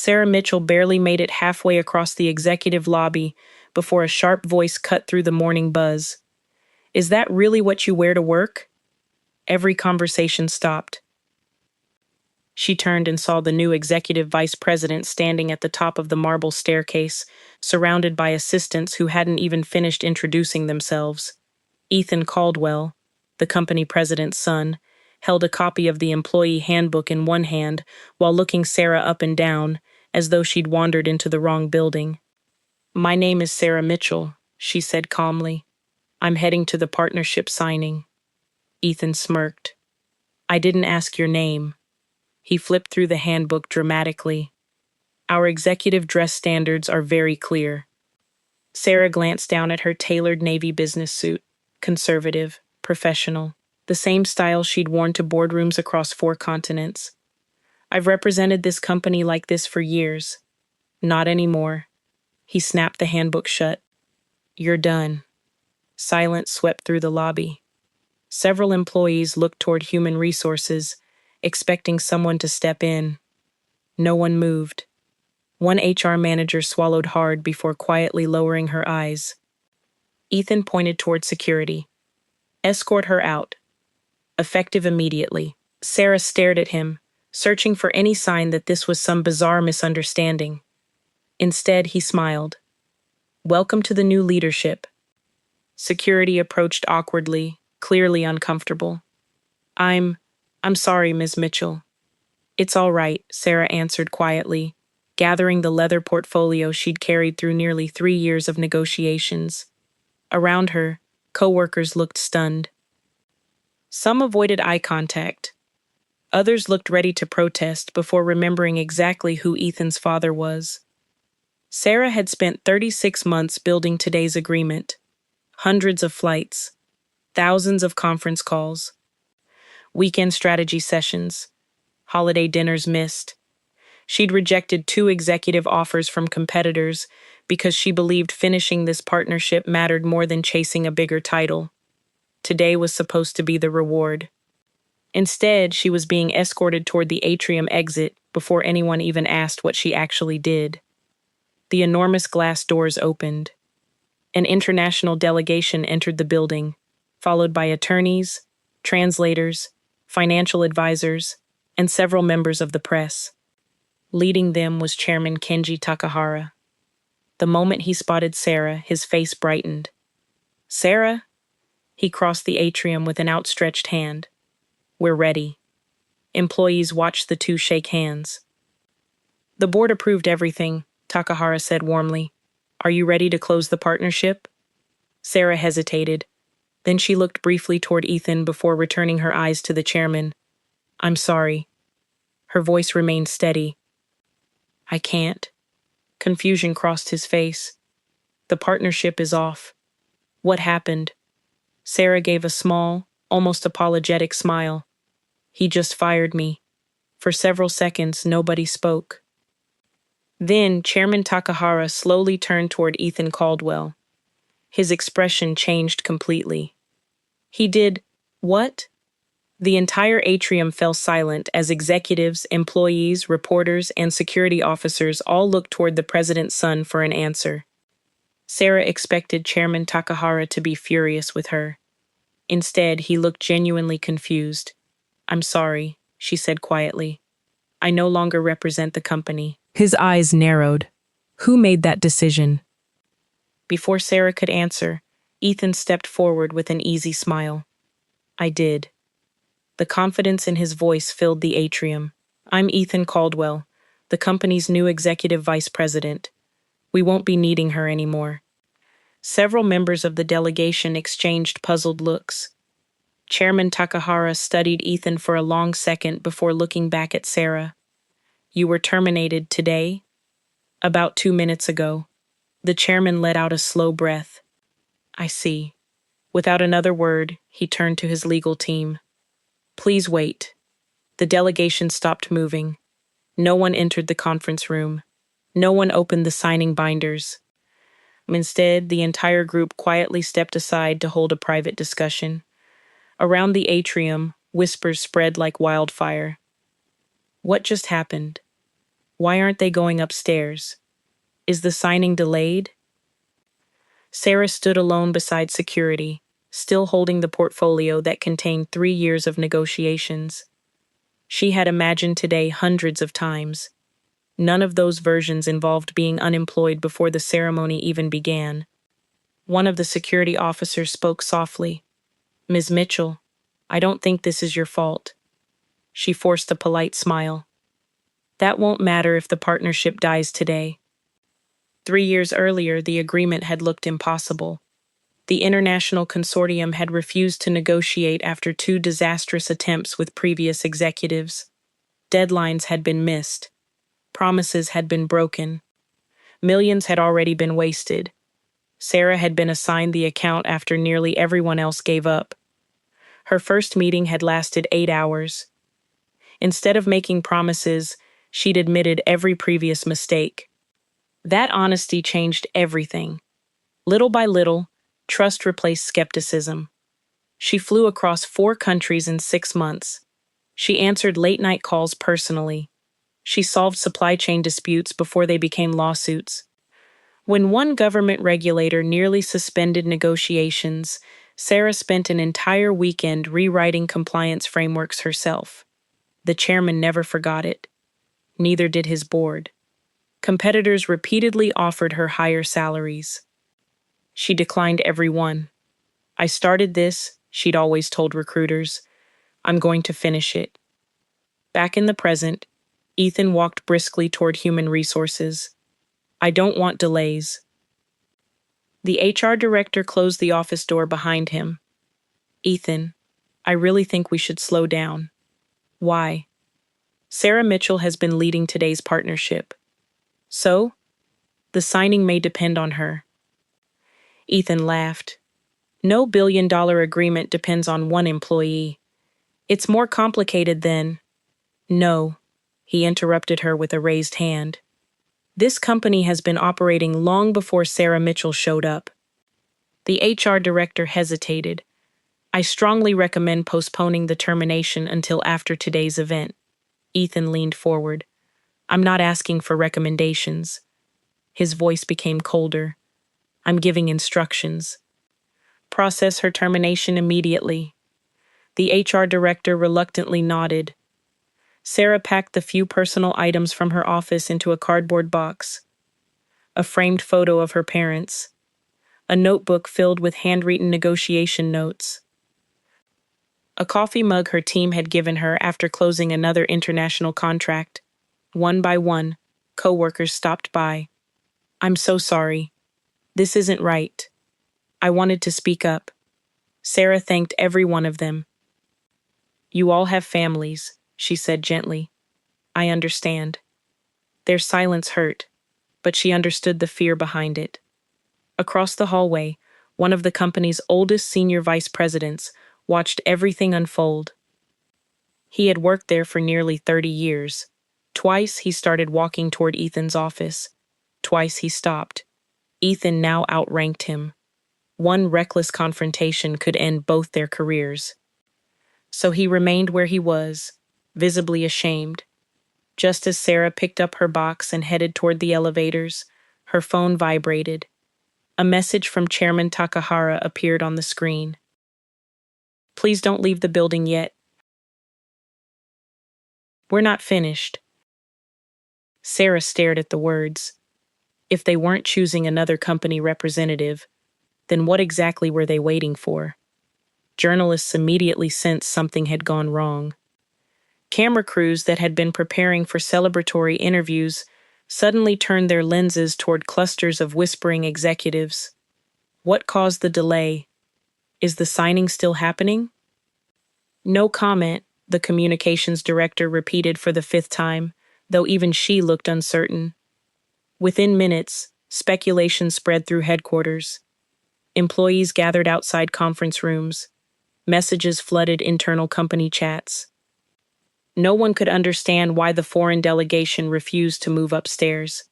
Sarah Mitchell barely made it halfway across the executive lobby before a sharp voice cut through the morning buzz. Is that really what you wear to work? Every conversation stopped. She turned and saw the new executive vice president standing at the top of the marble staircase, surrounded by assistants who hadn't even finished introducing themselves. Ethan Caldwell, the company president's son, held a copy of the employee handbook in one hand while looking Sarah up and down, as though she'd wandered into the wrong building. "My name is Sarah Mitchell," she said calmly. "I'm heading to the partnership signing." Ethan smirked. "I didn't ask your name." He flipped through the handbook dramatically. "Our executive dress standards are very clear." Sarah glanced down at her tailored navy business suit. Conservative, professional, the same style she'd worn to boardrooms across 4 continents. "I've represented this company like this for years." "Not anymore." He snapped the handbook shut. "You're done." Silence swept through the lobby. Several employees looked toward human resources, expecting someone to step in. No one moved. One HR manager swallowed hard before quietly lowering her eyes. Ethan pointed toward security. "Escort her out. Effective immediately." Sarah stared at him, searching for any sign that this was some bizarre misunderstanding. Instead, he smiled. "Welcome to the new leadership." Security approached awkwardly, clearly uncomfortable. I'm sorry, Ms. Mitchell." "It's all right," Sarah answered quietly, gathering the leather portfolio she'd carried through nearly 3 years of negotiations. Around her, coworkers looked stunned. Some avoided eye contact. Others looked ready to protest before remembering exactly who Ethan's father was. Sarah had spent 36 months building today's agreement. Hundreds of flights, thousands of conference calls, weekend strategy sessions, holiday dinners missed. She'd rejected 2 executive offers from competitors because she believed finishing this partnership mattered more than chasing a bigger title. Today was supposed to be the reward. Instead, she was being escorted toward the atrium exit before anyone even asked what she actually did. The enormous glass doors opened. An international delegation entered the building, followed by attorneys, translators, financial advisors, and several members of the press. Leading them was Chairman Kenji Takahara. The moment he spotted Sarah, his face brightened. "Sarah?" He crossed the atrium with an outstretched hand. "We're ready." Employees watched the two shake hands. "The board approved everything," Takahara said warmly. "Are you ready to close the partnership?" Sarah hesitated. Then she looked briefly toward Ethan before returning her eyes to the chairman. "I'm sorry." Her voice remained steady. "I can't." Confusion crossed his face. "The partnership is off." "What happened?" Sarah gave a small, almost apologetic smile. "He just fired me." For several seconds, nobody spoke. Then, Chairman Takahara slowly turned toward Ethan Caldwell. His expression changed completely. "He did what?" The entire atrium fell silent as executives, employees, reporters, and security officers all looked toward the president's son for an answer. Sarah expected Chairman Takahara to be furious with her. Instead, he looked genuinely confused. "I'm sorry," she said quietly. "I no longer represent the company." His eyes narrowed. "Who made that decision?" Before Sarah could answer, Ethan stepped forward with an easy smile. "I did." The confidence in his voice filled the atrium. "I'm Ethan Caldwell, the company's new executive vice president. We won't be needing her anymore." Several members of the delegation exchanged puzzled looks. Chairman Takahara studied Ethan for a long second before looking back at Sarah. "You were terminated today?" "About 2 minutes ago." The chairman let out a slow breath. "I see." Without another word, he turned to his legal team. "Please wait." The delegation stopped moving. No one entered the conference room. No one opened the signing binders. Instead, the entire group quietly stepped aside to hold a private discussion. Around the atrium, whispers spread like wildfire. What just happened? Why aren't they going upstairs? Is the signing delayed? Sarah stood alone beside security, still holding the portfolio that contained 3 years of negotiations. She had imagined today hundreds of times. None of those versions involved being unemployed before the ceremony even began. One of the security officers spoke softly. "Ms. Mitchell, I don't think this is your fault." She forced a polite smile. "That won't matter if the partnership dies today." 3 years earlier, the agreement had looked impossible. The international consortium had refused to negotiate after 2 disastrous attempts with previous executives. Deadlines had been missed. Promises had been broken. Millions had already been wasted. Sarah had been assigned the account after nearly everyone else gave up. Her first meeting had lasted 8 hours. Instead of making promises, she'd admitted every previous mistake. That honesty changed everything. Little by little, trust replaced skepticism. She flew across 4 countries in 6 months. She answered late-night calls personally. She solved supply chain disputes before they became lawsuits. When one government regulator nearly suspended negotiations, Sarah spent an entire weekend rewriting compliance frameworks herself. The chairman never forgot it. Neither did his board. Competitors repeatedly offered her higher salaries. She declined every one. "I started this," she'd always told recruiters. "I'm going to finish it." Back in the present, Ethan walked briskly toward human resources. "I don't want delays." The HR director closed the office door behind him. "Ethan, I really think we should slow down." "Why?" "Sarah Mitchell has been leading today's partnership. So? The signing may depend on her." Ethan laughed. "No billion-dollar agreement depends on one employee. It's more complicated than—" "No," he interrupted her with a raised hand. "This company has been operating long before Sarah Mitchell showed up." The HR director hesitated. "I strongly recommend postponing the termination until after today's event." Ethan leaned forward. "I'm not asking for recommendations." His voice became colder. "I'm giving instructions. Process her termination immediately." The HR director reluctantly nodded. Sarah packed the few personal items from her office into a cardboard box. A framed photo of her parents. A notebook filled with handwritten negotiation notes. A coffee mug her team had given her after closing another international contract. One by one, co-workers stopped by. "I'm so sorry. This isn't right." I wanted to speak up. Sarah thanked every one of them. "You all have families," she said gently. "I understand." Their silence hurt, but she understood the fear behind it. Across the hallway, one of the company's oldest senior vice presidents watched everything unfold. He had worked there for nearly 30 years. Twice he started walking toward Ethan's office. Twice he stopped. Ethan now outranked him. One reckless confrontation could end both their careers. So he remained where he was, visibly ashamed. Just as Sarah picked up her box and headed toward the elevators, her phone vibrated. A message from Chairman Takahara appeared on the screen. "Please don't leave the building yet. We're not finished." Sarah stared at the words. If they weren't choosing another company representative, then what exactly were they waiting for? Journalists immediately sensed something had gone wrong. Camera crews that had been preparing for celebratory interviews suddenly turned their lenses toward clusters of whispering executives. What caused the delay? Is the signing still happening? No comment, the communications director repeated for the 5th time, though even she looked uncertain. Within minutes, speculation spread through headquarters. Employees gathered outside conference rooms. Messages flooded internal company chats. No one could understand why the foreign delegation refused to move upstairs.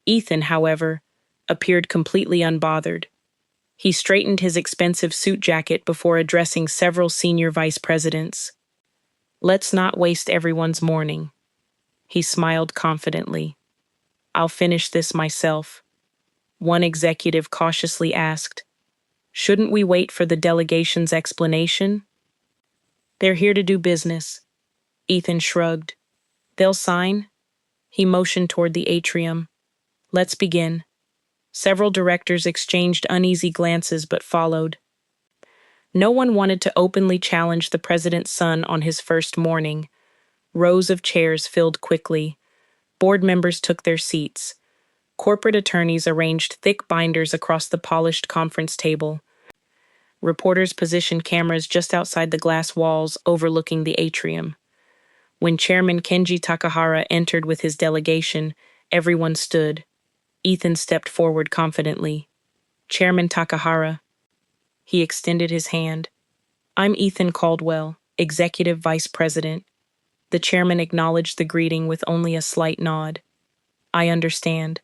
Ethan, however, appeared completely unbothered. He straightened his expensive suit jacket before addressing several senior vice presidents. "Let's not waste everyone's morning." He smiled confidently. I'll finish this myself. One executive cautiously asked, shouldn't we wait for the delegation's explanation? They're here to do business. Ethan shrugged. They'll sign? He motioned toward the atrium. Let's begin. Several directors exchanged uneasy glances but followed. No one wanted to openly challenge the president's son on his first morning. Rows of chairs filled quickly. Board members took their seats. Corporate attorneys arranged thick binders across the polished conference table. Reporters positioned cameras just outside the glass walls overlooking the atrium. When Chairman Kenji Takahara entered with his delegation, everyone stood. Ethan stepped forward confidently. Chairman Takahara. He extended his hand. I'm Ethan Caldwell, Executive Vice President. The chairman acknowledged the greeting with only a slight nod. I understand.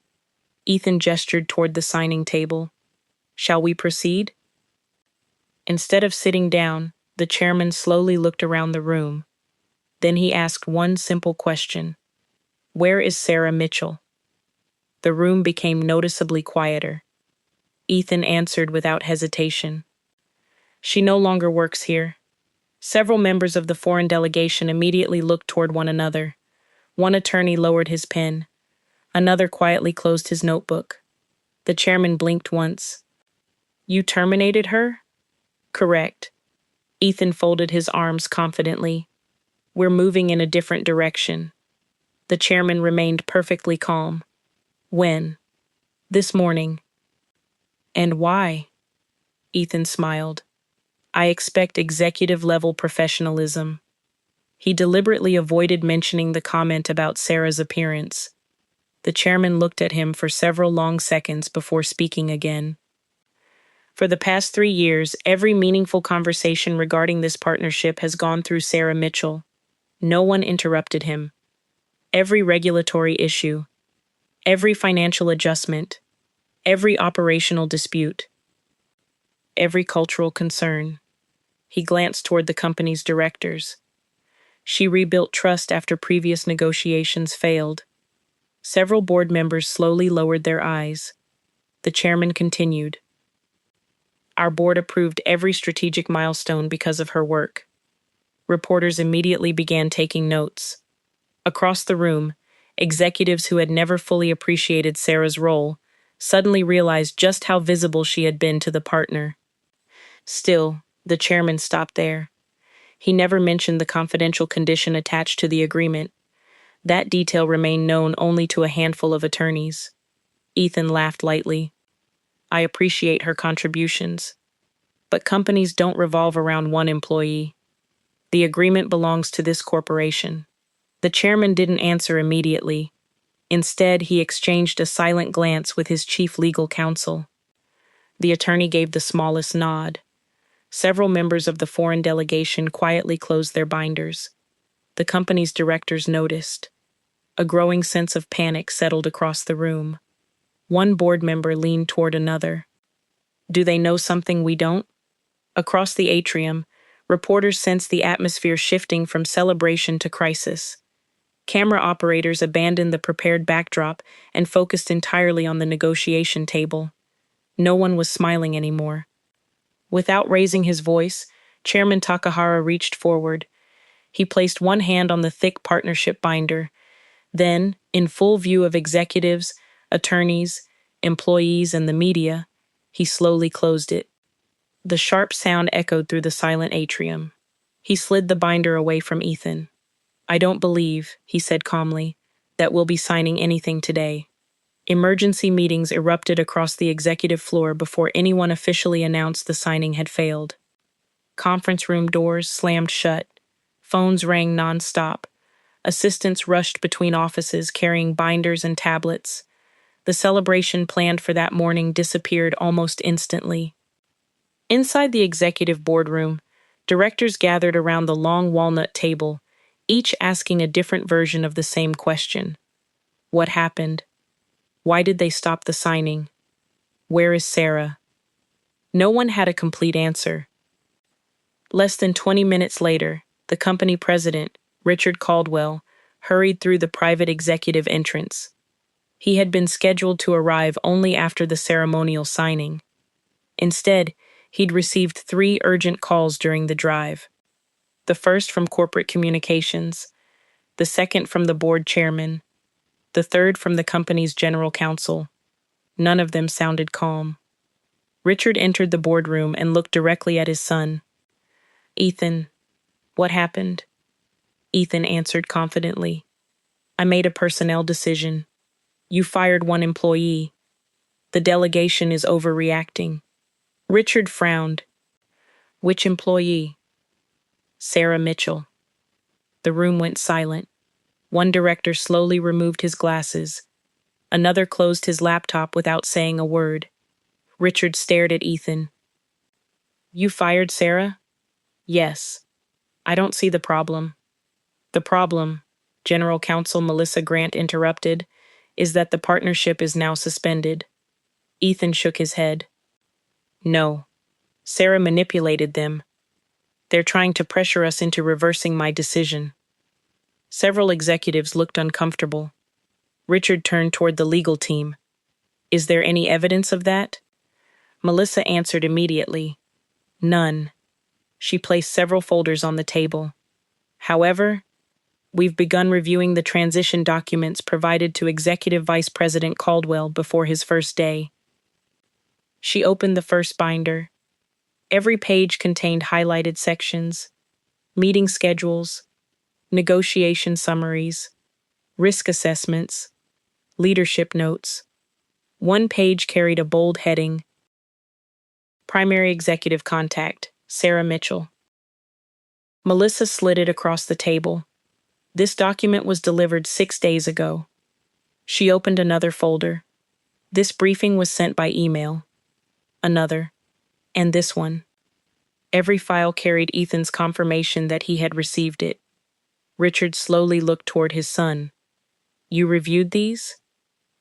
Ethan gestured toward the signing table. Shall we proceed? Instead of sitting down, the chairman slowly looked around the room. Then he asked one simple question. Where is Sarah Mitchell? The room became noticeably quieter. Ethan answered without hesitation. She no longer works here. Several members of the foreign delegation immediately looked toward one another. One attorney lowered his pen. Another quietly closed his notebook. The chairman blinked once. You terminated her? Correct. Ethan folded his arms confidently. We're moving in a different direction. The chairman remained perfectly calm. When? This morning. And why? Ethan smiled. I expect executive-level professionalism. He deliberately avoided mentioning the comment about Sarah's appearance. The chairman looked at him for several long seconds before speaking again. For the past 3 years, every meaningful conversation regarding this partnership has gone through Sarah Mitchell. No one interrupted him. Every regulatory issue, every financial adjustment, every operational dispute, every cultural concern. He glanced toward the company's directors. She rebuilt trust after previous negotiations failed. Several board members slowly lowered their eyes. The chairman continued. Our board approved every strategic milestone because of her work. Reporters immediately began taking notes. Across the room, executives who had never fully appreciated Sarah's role suddenly realized just how visible she had been to the partner. Still, the chairman stopped there. He never mentioned the confidential condition attached to the agreement. That detail remained known only to a handful of attorneys. Ethan laughed lightly. I appreciate her contributions. But companies don't revolve around one employee. The agreement belongs to this corporation. The chairman didn't answer immediately. Instead, he exchanged a silent glance with his chief legal counsel. The attorney gave the smallest nod. Several members of the foreign delegation quietly closed their binders. The company's directors noticed. A growing sense of panic settled across the room. One board member leaned toward another. Do they know something we don't? Across the atrium, reporters sensed the atmosphere shifting from celebration to crisis. Camera operators abandoned the prepared backdrop and focused entirely on the negotiation table. No one was smiling anymore. Without raising his voice, Chairman Takahara reached forward. He placed one hand on the thick partnership binder. Then, in full view of executives, attorneys, employees, and the media, he slowly closed it. The sharp sound echoed through the silent atrium. He slid the binder away from Ethan. I don't believe, he said calmly, that we'll be signing anything today. Emergency meetings erupted across the executive floor before anyone officially announced the signing had failed. Conference room doors slammed shut. Phones rang nonstop. Assistants rushed between offices carrying binders and tablets. The celebration planned for that morning disappeared almost instantly. Inside the executive boardroom, directors gathered around the long walnut table, each asking a different version of the same question. What happened? Why did they stop the signing? Where is Sarah? No one had a complete answer. Less than 20 minutes later, the company president, Richard Caldwell, hurried through the private executive entrance. He had been scheduled to arrive only after the ceremonial signing. Instead, he'd received 3 urgent calls during the drive. The first from corporate communications, the second from the board chairman, the third from the company's general counsel. None of them sounded calm. Richard entered the boardroom and looked directly at his son. "Ethan, what happened?" Ethan answered confidently. "I made a personnel decision. You fired 1 employee. The delegation is overreacting." Richard frowned. "Which employee?" "Sarah Mitchell." The room went silent. One director slowly removed his glasses. Another closed his laptop without saying a word. Richard stared at Ethan. "You fired Sarah?" "Yes. I don't see the problem." "The problem," General Counsel Melissa Grant interrupted, "is that the partnership is now suspended." Ethan shook his head. "No. Sarah manipulated them. They're trying to pressure us into reversing my decision." Several executives looked uncomfortable. Richard turned toward the legal team. "Is there any evidence of that?" Melissa answered immediately. "None." She placed several folders on the table. "However, we've begun reviewing the transition documents provided to Executive Vice President Caldwell before his first day." She opened the first binder. Every page contained highlighted sections, meeting schedules, negotiation summaries, risk assessments, leadership notes. One page carried a bold heading, "Primary Executive Contact, Sarah Mitchell." Melissa slid it across the table. This document was delivered 6 days ago. She opened another folder. This briefing was sent by email. Another. And this one. Every file carried Ethan's confirmation that he had received it. Richard slowly looked toward his son. "You reviewed these?"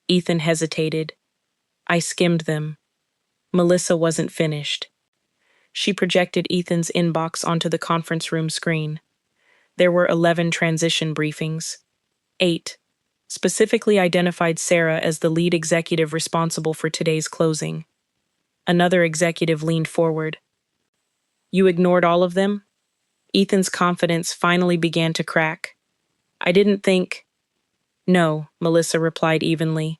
Ethan hesitated. "I skimmed them." Melissa wasn't finished. She projected Ethan's inbox onto the conference room screen. There were 11 transition briefings. 8 specifically identified Sarah as the lead executive responsible for today's closing. Another executive leaned forward. "You ignored all of them?" Ethan's confidence finally began to crack. "I didn't think—" "No," Melissa replied evenly.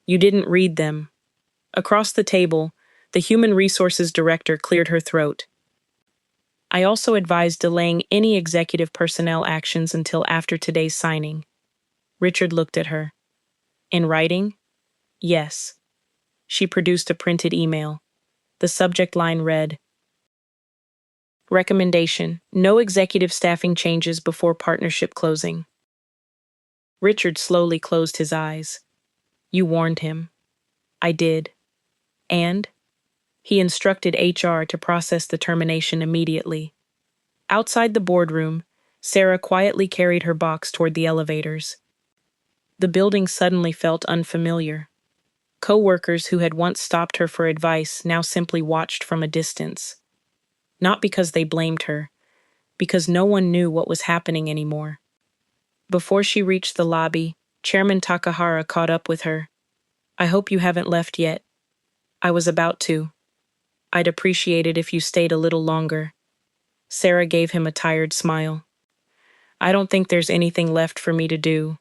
"You didn't read them." Across the table, the Human Resources Director cleared her throat. "I also advised delaying any executive personnel actions until after today's signing." Richard looked at her. "In writing?" "Yes." She produced a printed email. The subject line read, "Recommendation: no executive staffing changes before partnership closing." Richard slowly closed his eyes. "You warned him." "I did." "And?" "He instructed HR to process the termination immediately." Outside the boardroom, Sarah quietly carried her box toward the elevators. The building suddenly felt unfamiliar. Co-workers who had once stopped her for advice now simply watched from a distance. Not because they blamed her, because no one knew what was happening anymore. Before she reached the lobby, Chairman Takahara caught up with her. "I hope you haven't left yet." "I was about to. I'd appreciate it if you stayed a little longer." Sarah gave him a tired smile. "I don't think there's anything left for me to do.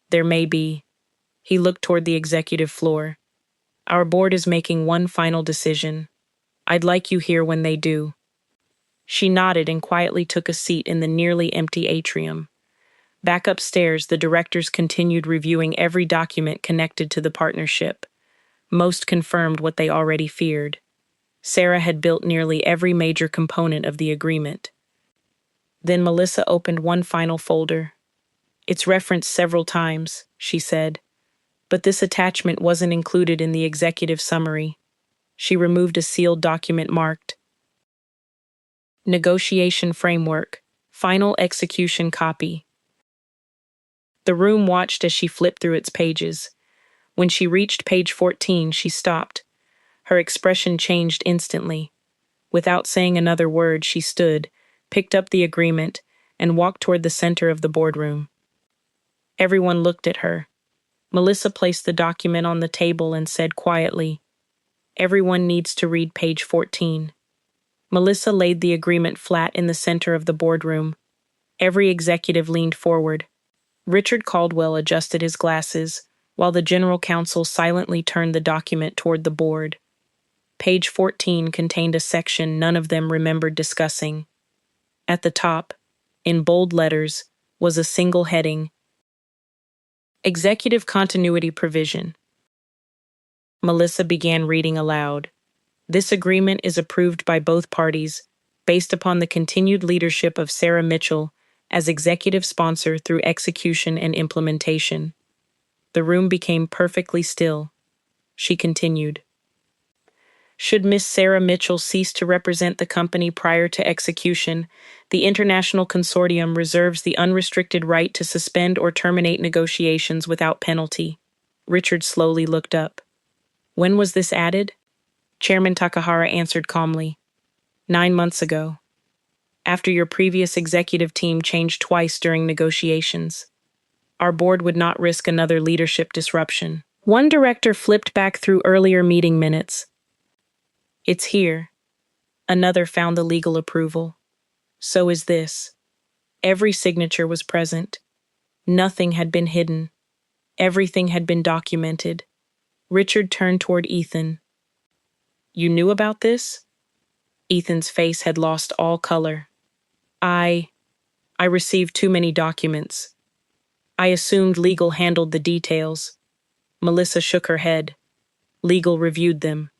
There may be." He looked toward the executive floor. "Our board is making one final decision. I'd like you here when they do." She nodded and quietly took a seat in the nearly empty atrium. Back upstairs, the directors continued reviewing every document connected to the partnership. Most confirmed what they already feared. Sarah had built nearly every major component of the agreement. Then Melissa opened one final folder. "It's referenced several times," she said, "but this attachment wasn't included in the executive summary." She removed a sealed document marked, "Negotiation Framework, Final Execution Copy." The room watched as she flipped through its pages. When she reached page 14, she stopped. Her expression changed instantly. Without saying another word, she stood, picked up the agreement, and walked toward the center of the boardroom. Everyone looked at her. Melissa placed the document on the table and said quietly, "Everyone needs to read page 14. Melissa laid the agreement flat in the center of the boardroom. Every executive leaned forward. Richard Caldwell adjusted his glasses, while the general counsel silently turned the document toward the board. Page 14 contained a section none of them remembered discussing. At the top, in bold letters, was a single heading: Executive Continuity Provision. Melissa began reading aloud. This agreement is approved by both parties, based upon the continued leadership of Sarah Mitchell as executive sponsor through execution and implementation. The room became perfectly still. She continued. Should Miss Sarah Mitchell cease to represent the company prior to execution, the International Consortium reserves the unrestricted right to suspend or terminate negotiations without penalty. Richard slowly looked up. When was this added? Chairman Takahara answered calmly. 9 months ago. After your previous executive team changed twice during negotiations. Our board would not risk another leadership disruption. One director flipped back through earlier meeting minutes. It's here. Another found the legal approval. So is this. Every signature was present. Nothing had been hidden. Everything had been documented. Richard turned toward Ethan. You knew about this? Ethan's face had lost all color. I received too many documents. I assumed legal handled the details. Melissa shook her head. Legal reviewed them.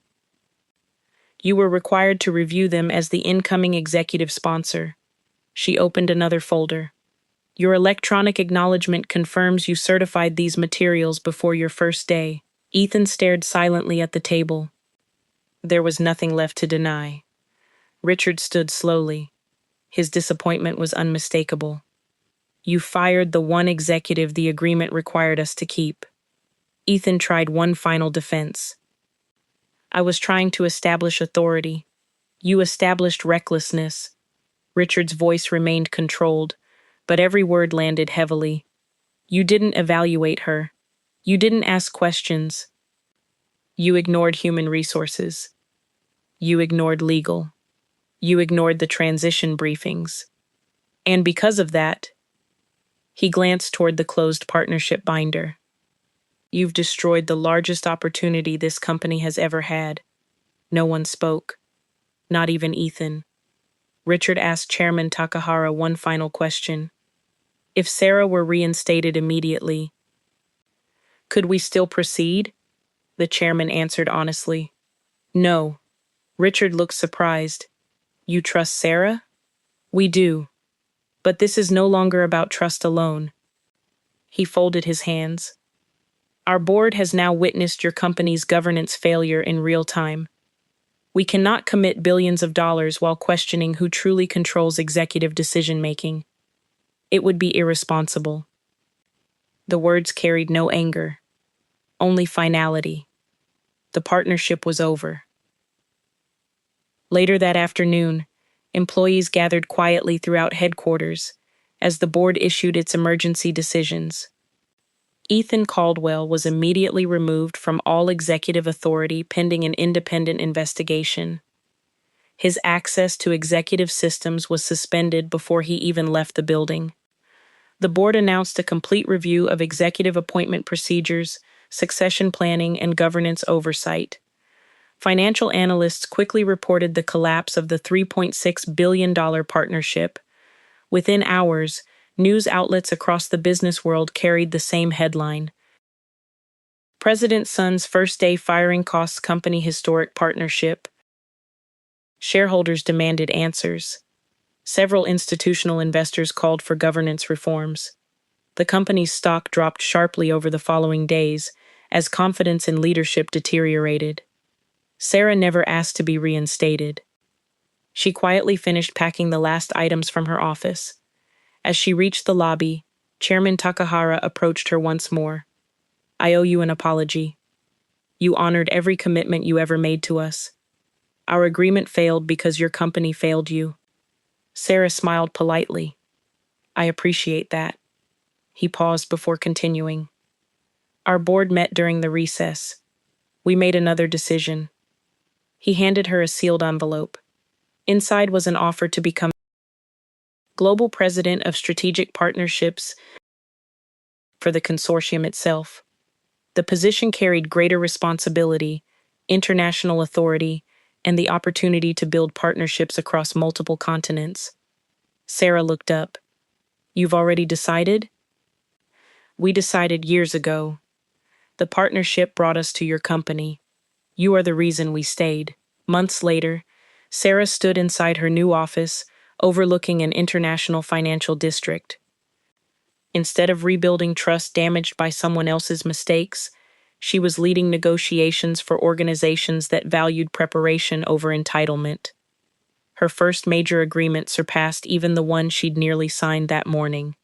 You were required to review them as the incoming executive sponsor. She opened another folder. Your electronic acknowledgement confirms you certified these materials before your first day. Ethan stared silently at the table. There was nothing left to deny. Richard stood slowly. His disappointment was unmistakable. You fired the one executive the agreement required us to keep. Ethan tried one final defense. I was trying to establish authority. You established recklessness. Richard's voice remained controlled, but every word landed heavily. You didn't evaluate her. You didn't ask questions. You ignored human resources. You ignored legal. You ignored the transition briefings. And because of that, he glanced toward the closed partnership binder. You've destroyed the largest opportunity this company has ever had. No one spoke. Not even Ethan. Richard asked Chairman Takahara one final question. If Sarah were reinstated immediately, could we still proceed? The chairman answered honestly. No. Richard looked surprised. You trust Sarah? We do. But this is no longer about trust alone. He folded his hands. Our board has now witnessed your company's governance failure in real time. We cannot commit billions of dollars while questioning who truly controls executive decision-making. It would be irresponsible. The words carried no anger, only finality. The partnership was over. Later that afternoon, employees gathered quietly throughout headquarters as the board issued its emergency decisions. Ethan Caldwell was immediately removed from all executive authority pending an independent investigation. His access to executive systems was suspended before he even left the building. The board announced a complete review of executive appointment procedures, succession planning, and governance oversight. Financial analysts quickly reported the collapse of the $3.6 billion partnership. Within hours, news outlets across the business world carried the same headline. President's son's first day firing costs company historic partnership. Shareholders demanded answers. Several institutional investors called for governance reforms. The company's stock dropped sharply over the following days as confidence in leadership deteriorated. Sarah never asked to be reinstated. She quietly finished packing the last items from her office. As she reached the lobby, Chairman Takahara approached her once more. I owe you an apology. You honored every commitment you ever made to us. Our agreement failed because your company failed you. Sarah smiled politely. I appreciate that. He paused before continuing. Our board met during the recess. We made another decision. He handed her a sealed envelope. Inside was an offer to become global president of strategic partnerships for the consortium itself. The position carried greater responsibility, international authority, and the opportunity to build partnerships across multiple continents. Sarah looked up. You've already decided? We decided years ago. The partnership brought us to your company. You are the reason we stayed. Months later, Sarah stood inside her new office, overlooking an international financial district. Instead of rebuilding trust damaged by someone else's mistakes, she was leading negotiations for organizations that valued preparation over entitlement. Her first major agreement surpassed even the one she'd nearly signed that morning.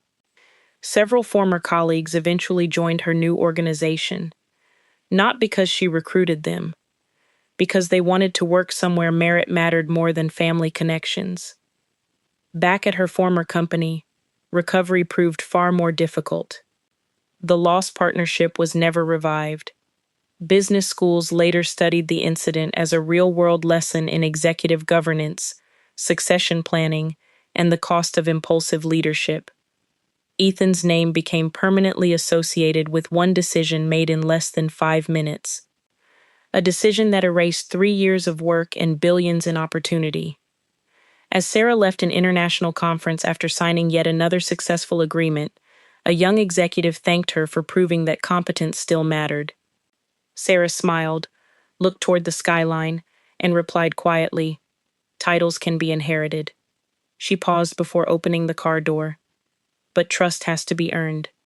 Several former colleagues eventually joined her new organization, not because she recruited them, because they wanted to work somewhere merit mattered more than family connections. Back at her former company, recovery proved far more difficult. The lost partnership was never revived. Business schools later studied the incident as a real-world lesson in executive governance, succession planning, and the cost of impulsive leadership. Ethan's name became permanently associated with one decision made in less than 5 minutes. A decision that erased 3 years of work and billions in opportunity. As Sarah left an international conference after signing yet another successful agreement, a young executive thanked her for proving that competence still mattered. Sarah smiled, looked toward the skyline, and replied quietly, "Titles can be inherited." She paused before opening the car door. "But trust has to be earned."